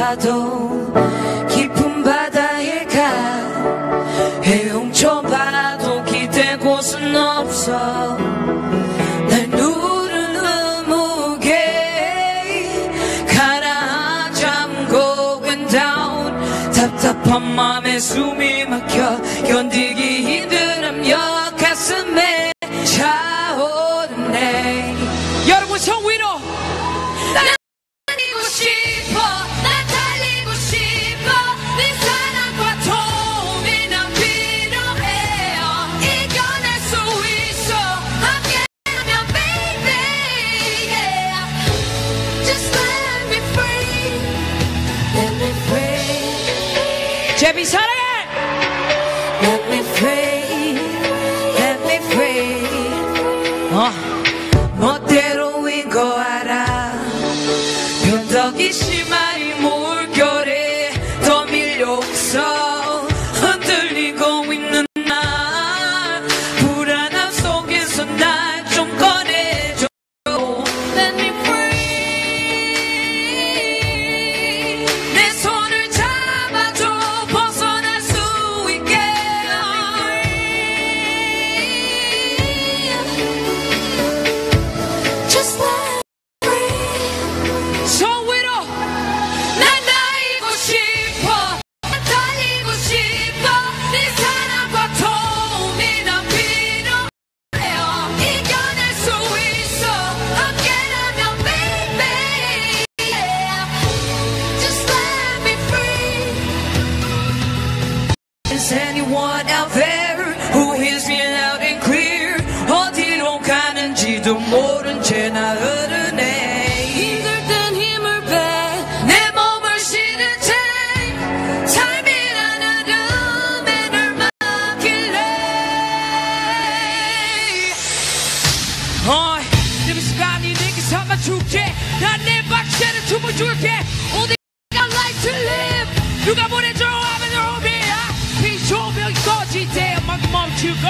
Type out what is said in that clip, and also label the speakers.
Speaker 1: 봐도 깊은 바다에 가 헤엄쳐 봐도 기댈 곳은 없어. 날 누르는 무게 가라앉아 I'm going down. 답답한 맘에 숨이 막혀 견디기 힘들면 가슴에 차오르네.
Speaker 2: 여러분 성 위로
Speaker 1: 달리고 싶어. 난 달리고 싶어. 네 사랑과 도움이 난 필요해요. 이겨낼 수 있어 함께하면 baby yeah. Just let me free. Let me free.
Speaker 2: 제비 사랑해.
Speaker 1: Let me free. Let me free. 멋대로인 거 알아. 변덕이 심한 이 물결에 더 밀려서 흔들리고 있는 날 불안함 속에서 날 좀 꺼내줘. Let me free. 내 손을 잡아줘 벗어날 수 있게. Just let me free.
Speaker 2: 성 위로
Speaker 1: 난 날고 싶어. 난 달리고 싶어. 네 사랑과 도움이 난 필요해요. 이겨낼 수 있어 함께라면 baby yeah. Just let me free. Is anyone out there who hears me loud and clear? 어디로 가는지도 모른 채 나 흐르네. 힘들 땐 힘을 빼. 내 몸을 실은 채 삶이란 흐름에 널 맡길래.
Speaker 2: 이 시간이 내게 삼아줄게. 난 내 박자를 춤을 줄게. 어디가 like to live. 누가 보내줘 하면 오비야. 비조명이 꺼질 때만 멈추고